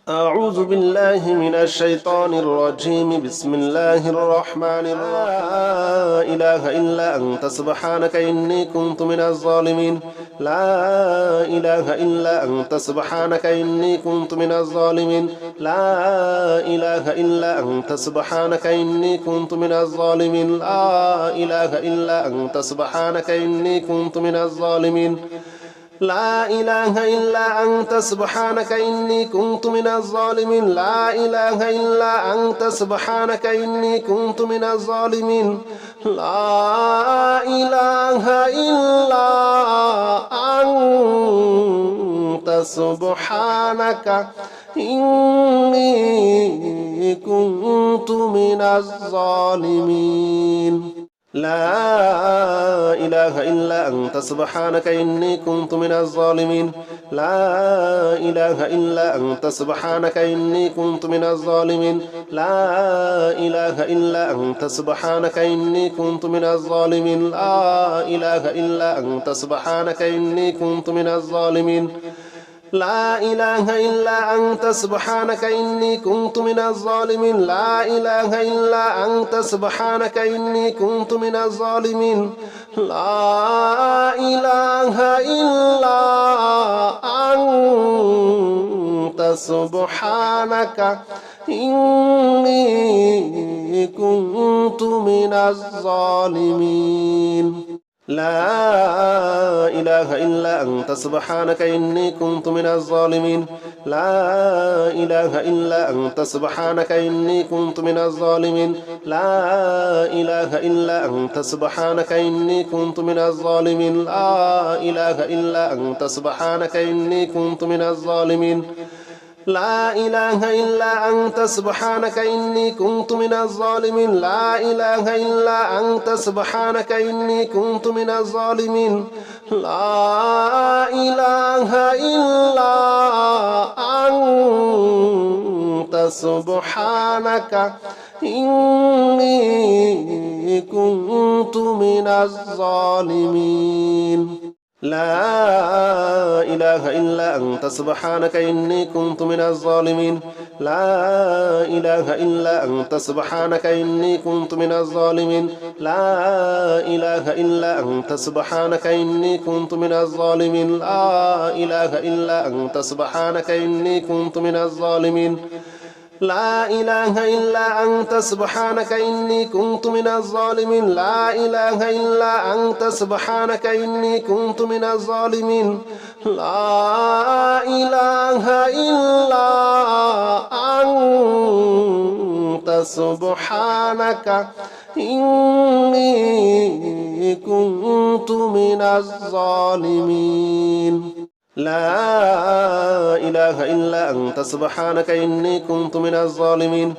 أعوذ بالله من الشيطان الرجيم بسم الله الرحمن الرحيم لا إله إلا أنت سبحانك إني كنت من الظالمين لا إله إلا أنت سبحانك إني كنت من الظالمين لا إله إلا أنت سبحانك إني كنت من الظالمين لا إله إلا أنت سبحانك إني كنت من الظالمين لا إله إلا أنت سبحانك إني كنت من الظالمين لا إله إلا أنت سبحانك إني كنت من الظالمين لا إله إلا أنت سبحانك إني كنت من الظالمين لا إله إلا أنت سبحانك إني كنت من الظالمين لا إله إلا أنت سبحانك إني كنت من الظالمين لا إله إلا أنت سبحانك إني كنت من الظالمين لا إله إلا أنت سبحانك إني كنت من الظالمين لا إله إلا أنت سبحانك إني كنت من الظالمين لا إله إلا أنت سبحانك إني كنت من الظالمين لا إله إلا أنت سبحانك إني كنت من الظالمين لا إله إلا أنت سبحانك إني كنت من الظالمين لا إله إلا أنت سبحانك إني كنت من الظالمين لا إله إلا أنت سبحانك إني كنت من الظالمين لا إله إلا أنت سبحانك إني كنت من الظالمين لا إله إلا أنت سبحانك إني كنت من الظالمين لا إله إلا أنت سبحانك إني كنت من الظالمين لا إله إلا أنت سبحانك إني كنت من الظالمين لا إله إلا أنت سبحانك إني كنت من الظالمين لا إله إلا أنت سبحانك إني كنت من الظالمين لا إله إلا أنت سبحانك إني كنت من الظالمين لا إله إلا أنت سبحانك إني كنت من الظالمين لا إله إلا أنت سبحانك إني كنت من الظالمين لا إله إلا أنت سبحانك إني كنت من الظالمين لا إله إلا أنت سبحانك إني كنت من الظالمين لا إله إلا أنت سبحانك إني كنت من الظالمين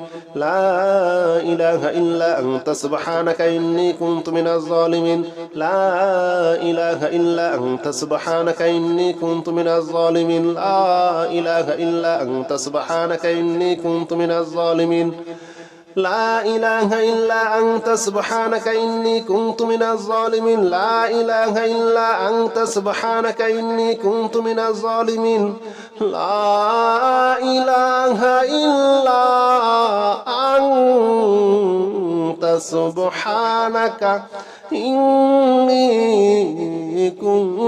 لا إله إلا أنت سبحانك إني كنت من الظالمين لا إله إلا أنت سبحانك إني كنت من الظالمين لا إله إلا أنت سبحانك إني كنت من الظالمين لا إله إلا أنت سبحانك إني كنت من الظالمين لا إله إلا أنت سبحانك إني كنت من الظالمين لا إله إلا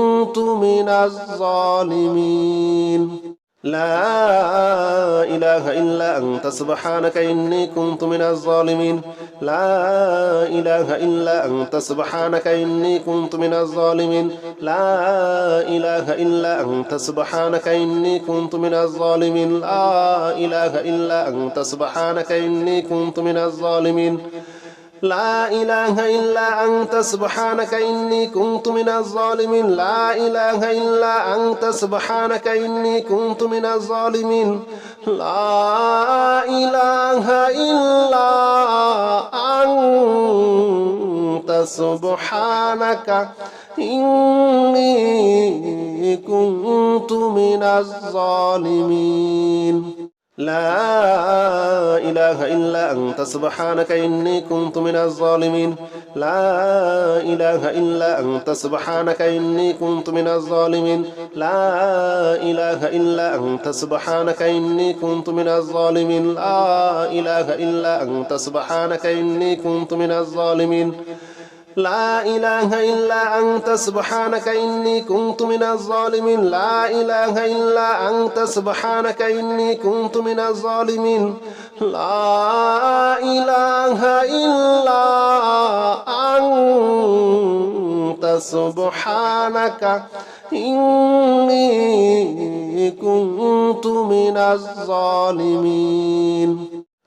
أنت سبحانك إني كنت من الظالمين لا إله إلا أنت سبحانك إني كنت من الظالمين لا إله إلا أنت سبحانك إني كنت من الظالمين لا إله إلا أنت سبحانك إني كنت من الظالمين لا إله إلا أنت سبحانك إني كنت من الظالمين لا إله إلا أنت سبحانك إني كنت من الظالمين لا إله إلا أنت سبحانك إني كنت من الظالمين لا إله إلا أنت سبحانك إني كنت من الظالمين لا إله إلا أنت سبحانك إني كنت من الظالمين لا إله إلا أنت سبحانك إني كنت من الظالمين لا إله إلا أنت سبحانك إني كنت من الظالمين لا إله إلا أنت سبحانك إني كنت من الظالمين لا إله إلا أنت سبحانك إني كنت من الظالمين لا إله إلا أنت سبحانك إني كنت من الظالمين لا إله إلا أنت سبحانك إني كنت من الظالمين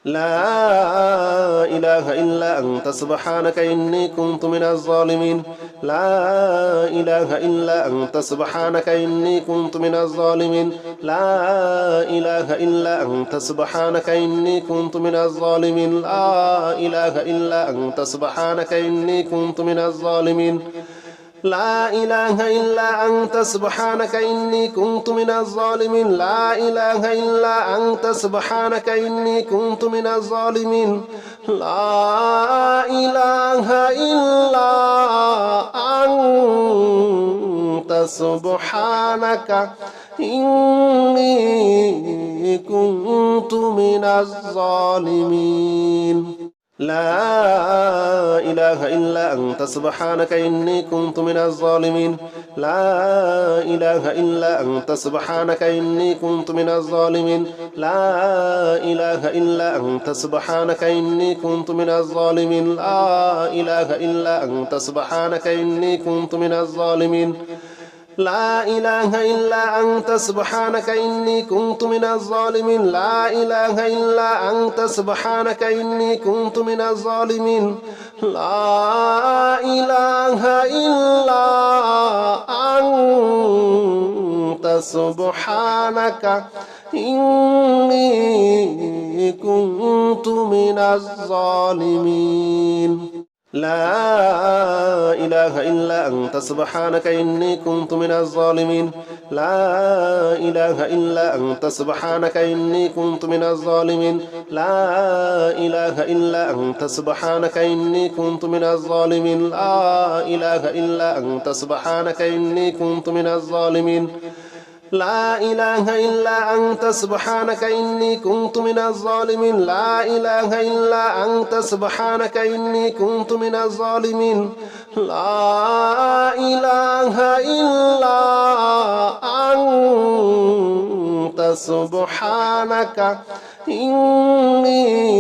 لا إله إلا أنت سبحانك إني كنت من الظالمين لا إله إلا أنت سبحانك إني كنت من الظالمين لا إله إلا أنت سبحانك إني كنت من الظالمين لا إله إلا أنت سبحانك إني كنت من الظالمين لا إله إلا أنت سبحانك إني كنت من الظالمين لا إله إلا أنت سبحانك إني كنت من الظالمين لا إله إلا أنت سبحانك إني كنت من الظالمين لا إله إلا أنت سبحانك إني كنت من الظالمين لا إله إلا أنت سبحانك إني كنت من الظالمين لا إله إلا أنت سبحانك إني كنت من الظالمين لا إله إلا أنت سبحانك إني كنت من الظالمين لا إله إلا أنت سبحانك إني كنت من الظالمين لا إله إلا أنت سبحانك إني كنت من الظالمين لا إله إلا أنت سبحانك إني كنت من الظالمين لا إله إلا أنت سبحانك إني كنت من الظالمين لا إله إلا أنت سبحانك إني كنت من الظالمين لا إله إلا أنت سبحانك إني كنت من الظالمين لا إله إلا أنت سبحانك إني كنت من الظالمين لا إله إلا أنت سبحانك إني كنت من الظالمين لا إله إلا أنت سبحانك إني كنت من الظالمين لا إله إلا أنت سبحانك إني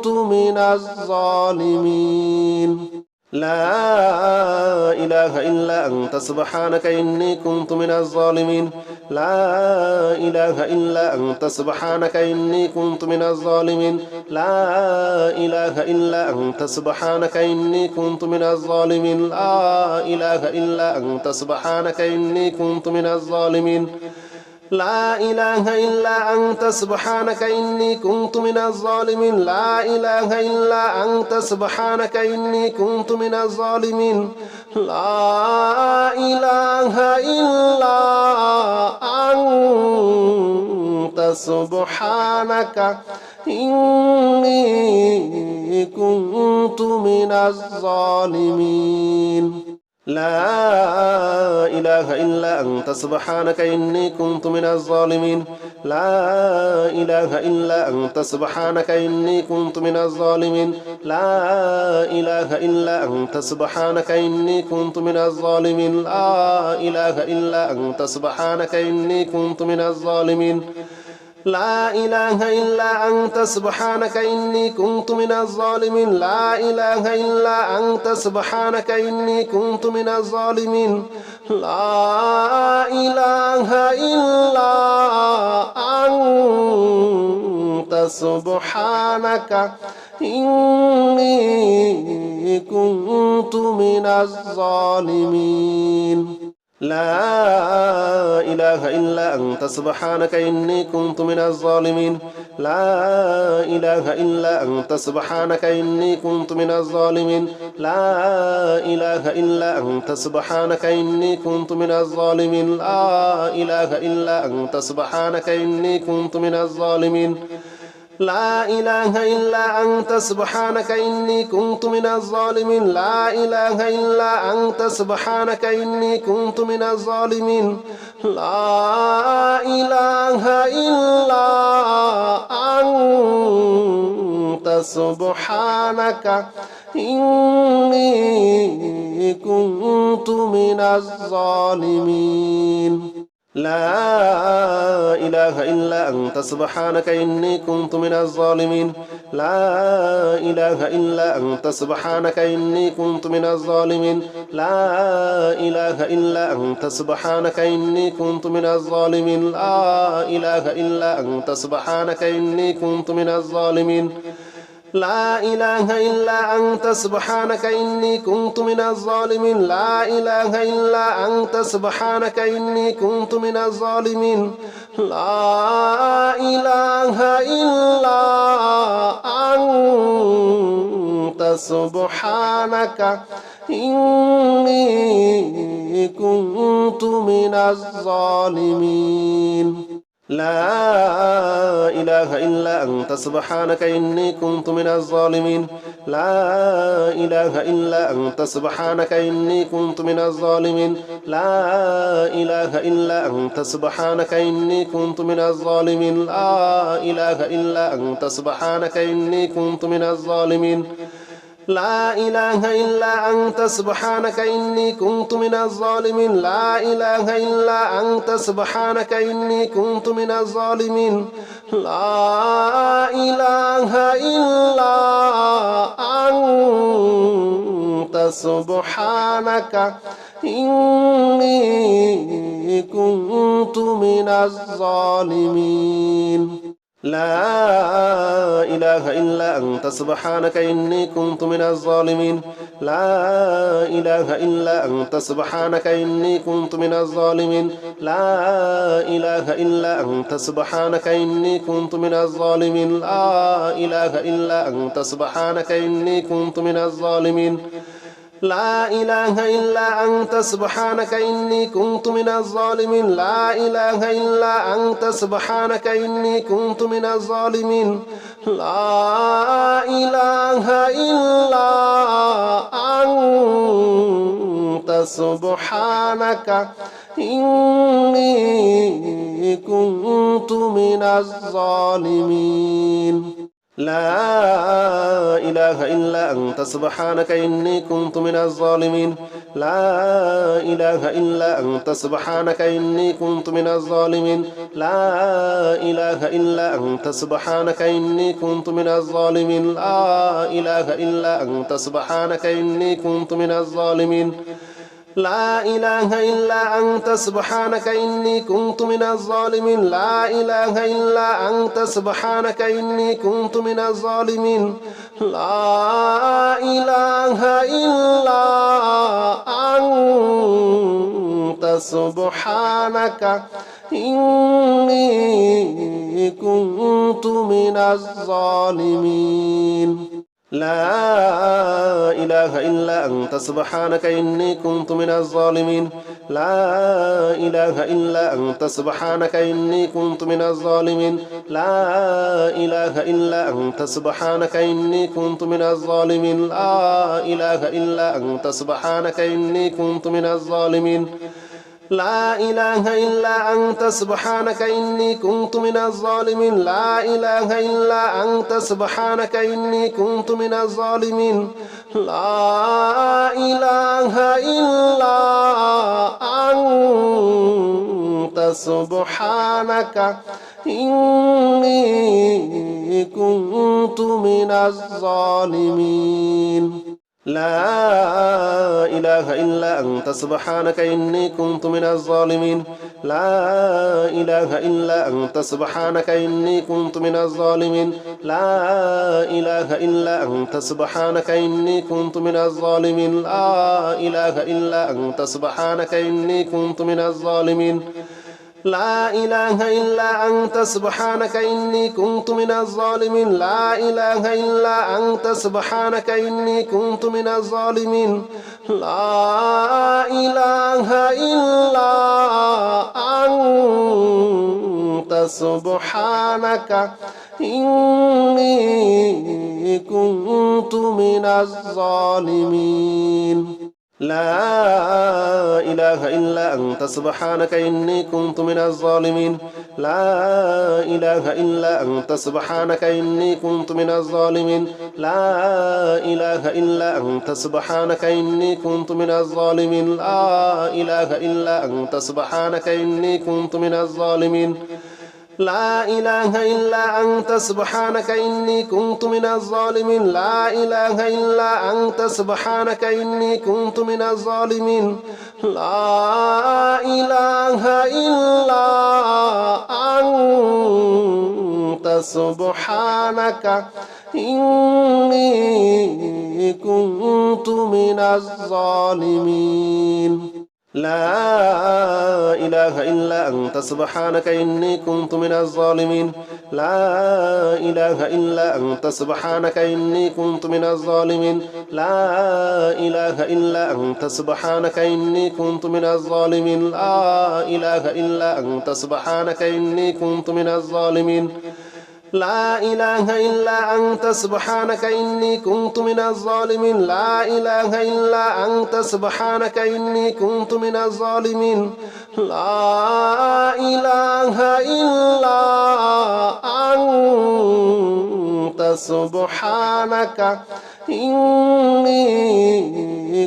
كنت من الظالمين لا إله إلا أنت سبحانك إني كنت من الظالمين لا إله إلا أنت سبحانك إني كنت من الظالمين لا إله إلا أنت سبحانك إني كنت من الظالمين لا إله إلا أنت سبحانك إني كنت من الظالمين لا إله إلا أنت سبحانك إني كنت من الظالمين لا إله إلا أنت سبحانك إني كنت من الظالمين لا إله إلا أنت سبحانك إني كنت من الظالمين لا إله إلا أنت سبحانك إني كنت من الظالمين لا إله إلا أنت سبحانك إني كنت من الظالمين لا إله إلا أنت سبحانك إني كنت من الظالمين لا إله إلا أنت سبحانك إني كنت من الظالمين لا إله إلا أنت سبحانك إني كنت من الظالمين لا إله إلا أنت سبحانك إني كنت من الظالمين لا إله إلا أنت سبحانك إني كنت من الظالمين لا إله إلا أنت سبحانك إني كنت من الظالمين لا إله إلا أنت سبحانك إني كنت من الظالمين لا إله إلا أنت سبحانك إني كنت من الظالمين لا إله إلا أنت سبحانك إني كنت من الظالمين لا إله إلا أنت سبحانك إني كنت من الظالمين لا إله إلا أنت سبحانك إني كنت من الظالمين لا إله إلا أنت سبحانك إني كنت من الظالمين لا إله إلا أنت سبحانك إني كنت من الظالمين لا إله إلا أنت سبحانك إني كنت من الظالمين لا إله إلا أنت سبحانك إني كنت من الظالمين لا إله إلا أنت سبحانك إني كنت من الظالمين لا إله إلا أنت سبحانك إني كنت من الظالمين لا إله إلا أنت سبحانك إني كنت من الظالمين لا إله إلا أنت سبحانك إني كنت من الظالمين لا إله إلا أنت سبحانك إني كنت من الظالمين لا إله إلا أنت سبحانك إني كنت من الظالمين لا إله إلا أنت سبحانك إني كنت من الظالمين لا إله إلا أنت سبحانك إني كنت من الظالمين لا إله إلا أنت سبحانك إني كنت من الظالمين لا إله إلا أنت سبحانك إني كنت من الظالمين لا إله إلا أنت سبحانك إني كنت من الظالمين لا إله إلا أنت سبحانك إني كنت من الظالمين لا إله إلا أنت سبحانك إني كنت من الظالمين لا إله إلا أنت سبحانك إني كنت من الظالمين لا إله إلا أنت سبحانك إني كنت من الظالمين لا إله إلا أنت سبحانك إني كنت من الظالمين لا إله إلا أنت سبحانك إني كنت من الظالمين لا إله إلا أنت سبحانك إني كنت من الظالمين لا إله إلا أنت سبحانك إني كنت من الظالمين لا إله إلا أنت سبحانك إني كنت من الظالمين لا إله إلا أنت سبحانك إني كنت من الظالمين لا إله إلا أنت سبحانك إني كنت من الظالمين لا إله إلا أنت سبحانك إني كنت من الظالمين لا إله إلا أنت سبحانك إني كنت من الظالمين لا إله إلا أنت سبحانك إني كنت من الظالمين لا إله إلا أنت سبحانك إني كنت من الظالمين لا إله إلا أنت سبحانك إني كنت من الظالمين لا إله إلا أنت سبحانك إني كنت من الظالمين لا إله إلا أنت سبحانك إني كنت من الظالمين لا إله إلا أنت سبحانك إني كنت من الظالمين لا إله إلا أنت سبحانك إني كنت من الظالمين لا إله إلا أنت سبحانك إني كنت من الظالمين لا إله إلا أنت سبحانك إني كنت من الظالمين لا إله إلا أنت سبحانك إني كنت من الظالمين لا إله إلا أنت سبحانك إني كنت من الظالمين لا إله إلا أنت سبحانك إني كنت من الظالمين لا إله إلا أنت سبحانك إني كنت من الظالمين لا إله إلا أنت سبحانك إني كنت من الظالمين لا إله إلا أنت سبحانك إني كنت من الظالمين لا إله إلا أنت سبحانك إني كنت من الظالمين لا إله إلا أنت سبحانك إني كنت من الظالمين لا إله إلا أنت سبحانك إني كنت من الظالمين لا إله إلا أنت سبحانك إني كنت من الظالمين لا إله إلا أنت سبحانك إني كنت من الظالمين لا إله إلا أنت سبحانك إني كنت من الظالمين لا إله إلا أنت سبحانك إني كنت من الظالمين لا إله إلا أنت سبحانك إني كنت من الظالمين لا إله إلا أنت سبحانك إني كنت من الظالمين لا إله إلا أنت سبحانك إني كنت من الظالمين لا إله إلا أنت سبحانك إني كنت من الظالمين لا إله إلا أنت سبحانك إني كنت من الظالمين لا إله إلا أنت سبحانك إني كنت من الظالمين لا إله إلا أنت سبحانك إني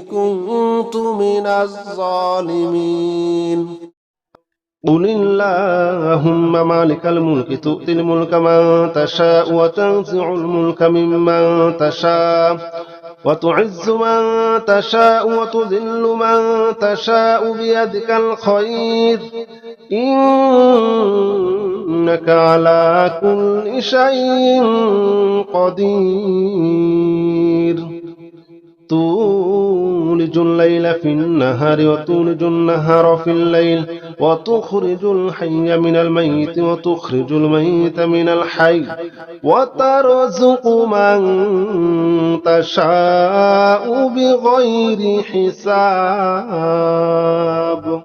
كنت من الظالمين قل اللهم مالك الملك تؤتي الملك من تشاء وتنزع الملك ممن تشاء وتعز من تشاء وتذل من تشاء بيدك الخير إنك على كل شيء قدير تولج الليل في النهار وتولج النهار في الليل وتخرج الحي من الميت وتخرج الميت من الحي وترزق من تشاء بغير حساب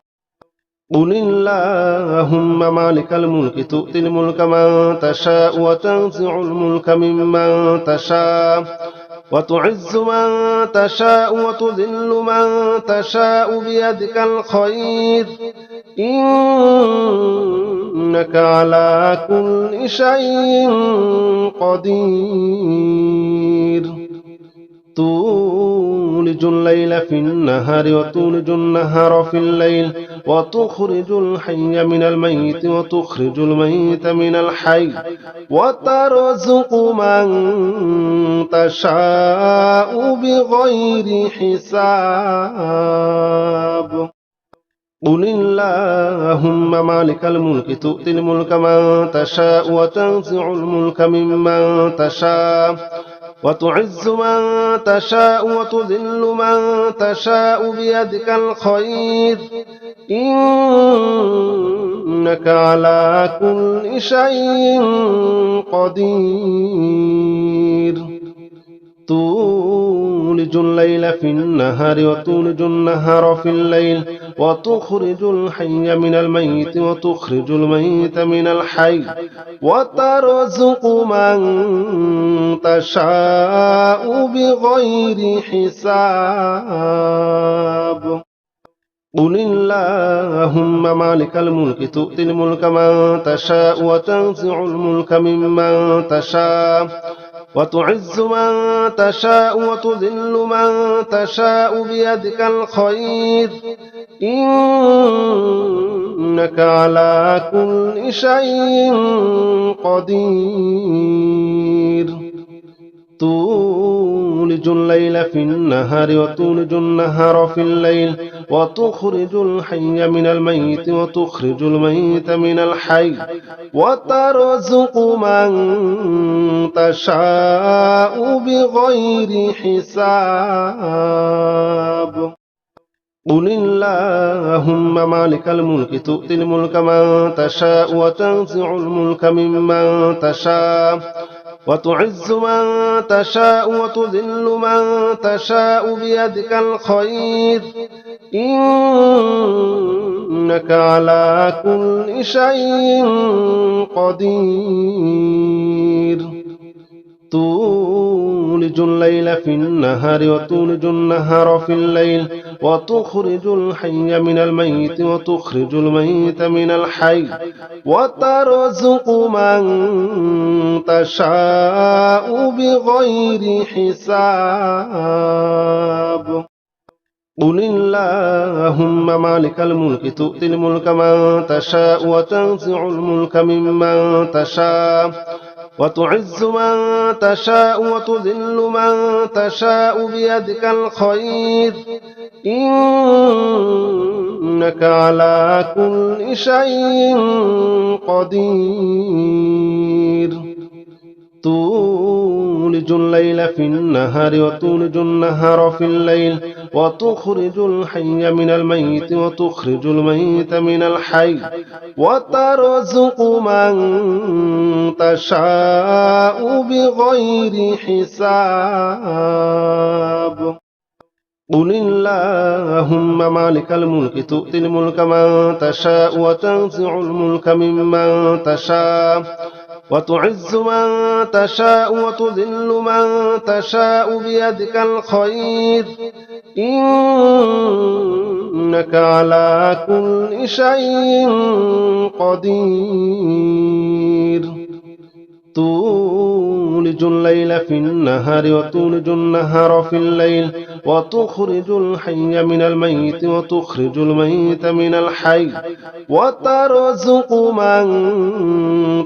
قل اللهم مالك الملك تؤتي الملك من تشاء وتنزع الملك ممن تشاء وتعز من تشاء وتذل من تشاء بيدك الخير إنك على كل شيء قدير تولج الليل في النهار وتولج النهار في الليل وتخرج الحي من الميت وتخرج الميت من الحي وترزق من تشاء بغير حساب قل اللهم مالك الملك تؤتي الملك من تشاء وتنزع الملك ممن تشاء وتعز من تشاء وتذل من تشاء بيدك الخير إنك على كل شيء قدير تولج الليل في النهار وتولج النهار في الليل وتخرج الحي من الميت وتخرج الميت من الحي وترزق من تشاء بغير حساب قل اللهم مالك الملك تؤتي الملك من تشاء وتنزع الملك ممن تشاء وتعز من تشاء وتذل من تشاء بيدك الخير إنك على كل شيء قدير تولج الليل في النهار وتولج النهار في الليل وتخرج الحي من الميت وتخرج الميت من الحي وترزق من تشاء بغير حساب قل اللهم مالك الملك تؤتي الملك من تشاء وتنزع الملك ممن تشاء وتعز من تشاء وتذل من تشاء بيدك الخير إنك على كل شيء قدير تولج الليل في النهار وتولج النهار في الليل وتخرج الحي من الميت وتخرج الميت من الحي وترزق من تشاء بغير حساب قل اللهم مالك الملك تؤتي الملك من تشاء وتنزع الملك ممن تشاء وتعز من تشاء وتذل من تشاء بيدك الخير إنك على كل شيء قدير تولج الليل في النهار وتولج النهار في الليل وتخرج الحي من الميت وتخرج الميت من الحي وترزق من تشاء بغير حساب قل اللهم مالك الملك تؤتي الملك من تشاء وتنزع الملك ممن تشاء وتعز من تشاء وتذل من تشاء بيدك الخير إنك على كل شيء قدير تولج الليل في النهار وتولج النهار في الليل وتخرج الحي من الميت وتخرج الميت من الحي وترزق من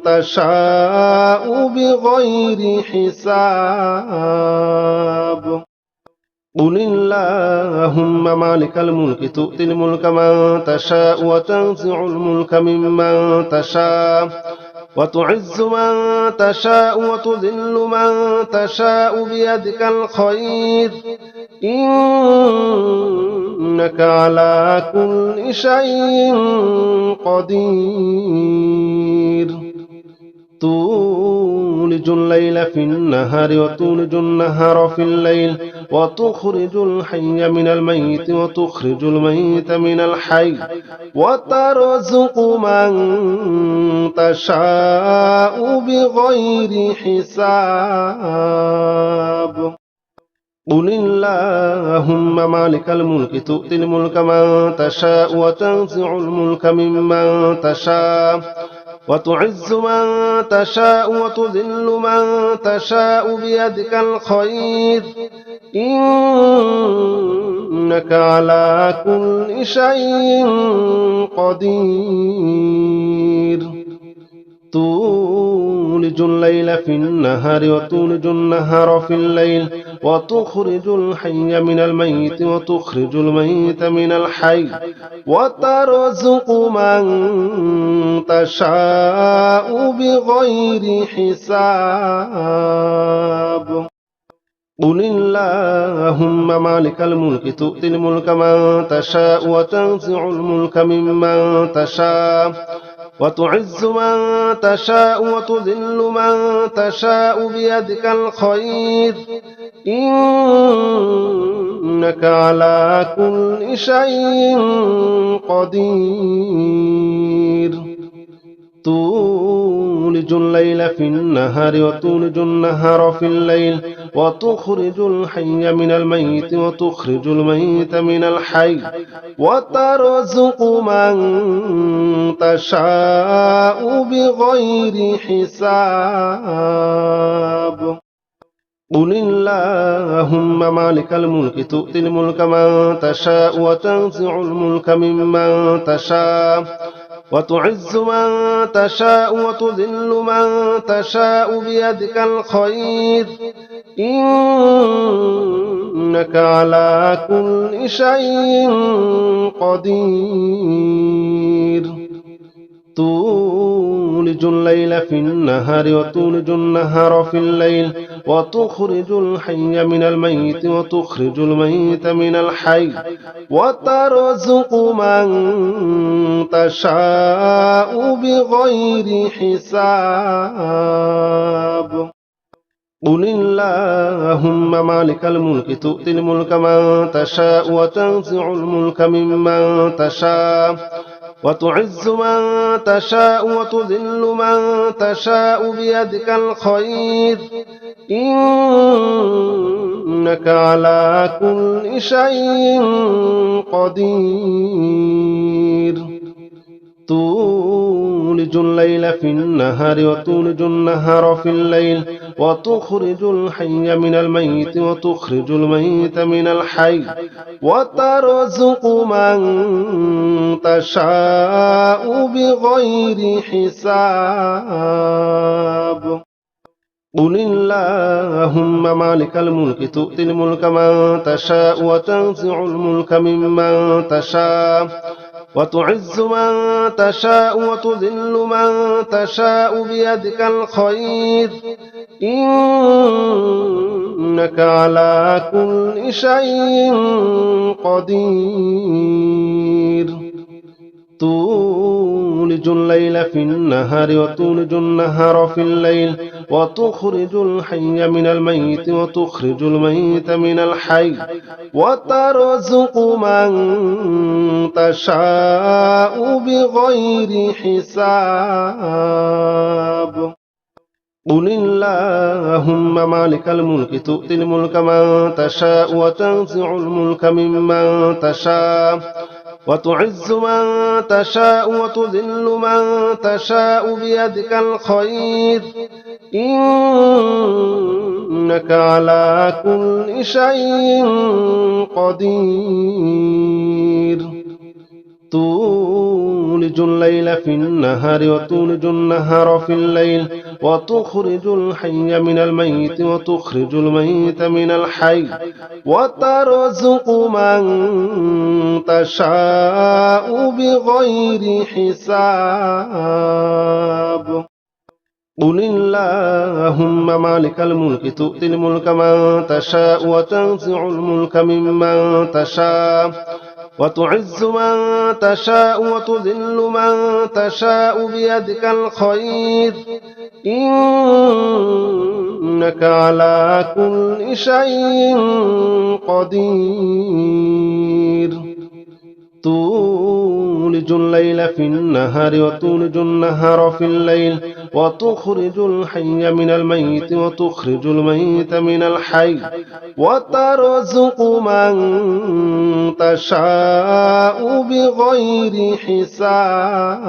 تشاء بغير حساب قل اللهم مالك الملك تؤتي الملك من تشاء وتنزع الملك ممن تشاء وتعز من تشاء وتذل من تشاء بيدك الخير إنك على كل شيء قدير تولج الليل في النهار وتولج النهار في الليل وتخرج الحي من الميت وتخرج الميت من الحي وترزق من تشاء بغير حساب قل اللهم مالك الملك تؤتي الملك من تشاء وتنزع الملك ممن تشاء وتعز من تشاء وتذل من تشاء بيدك الخير إنك على كل شيء قدير تولج الليل في النهار وتولج النهار في الليل وتخرج الحي من الميت وتخرج الميت من الحي وترزق من تشاء بغير حساب قل اللهم مالك الملك تؤتي الملك من تشاء وتنزع الملك ممن تشاء وتعز من تشاء وتذل من تشاء بيدك الخير إنك على كل شيء قدير تولج الليل في النهار وتولج النهار في الليل وتخرج الحي من الميت وتخرج الميت من الحي وترزق من تشاء بغير حساب قل اللهم مالك الملك تؤتي الملك من تشاء وتنزع الملك ممن تشاء وتعز من تشاء وتذل من تشاء بيدك الخير إنك على كل شيء قدير تولج الليل في النهار وتولج النهار في الليل وتخرج الحي من الميت وتخرج الميت من الحي وترزق من تشاء بغير حساب قل اللهم مالك الملك تؤتي الملك من تشاء وتنزع الملك ممن تشاء وتعز من تشاء وتذل من تشاء بيدك الخير إنك على كل شيء قدير تولج الليل في النهار وتولج النهار في الليل وتخرج الحي من الميت وتخرج الميت من الحي وترزق من تشاء بغير حساب قل اللهم مالك الملك تؤتي الملك من تشاء وتنزع الملك ممن تشاء وتعز من تشاء وتذل من تشاء بيدك الخير إنك على كل شيء قدير تولج الليل في النهار وتولج النهار في الليل وتخرج الحي من الميت وتخرج الميت من الحي وترزق من تشاء بغير حساب قل اللهم مالك الملك تؤتي الملك من تشاء وتنزع الملك ممن تشاء وتعز من تشاء وتذل من تشاء بيدك الخير إنك على كل شيء قدير تولج الليل في النهار وتولج النهار في الليل وتخرج الحي من الميت وتخرج الميت من الحي وترزق من تشاء بغير حساب قل اللهم مالك الملك تؤتي الملك من تشاء وتنزع الملك ممن تشاء وتعز من تشاء وتذل من تشاء بيدك الخير إنك على كل شيء قدير تولج الليل في النهار وتولج النهار في الليل وتخرج الحي من الميت وتخرج الميت من الحي وترزق من تشاء بغير حساب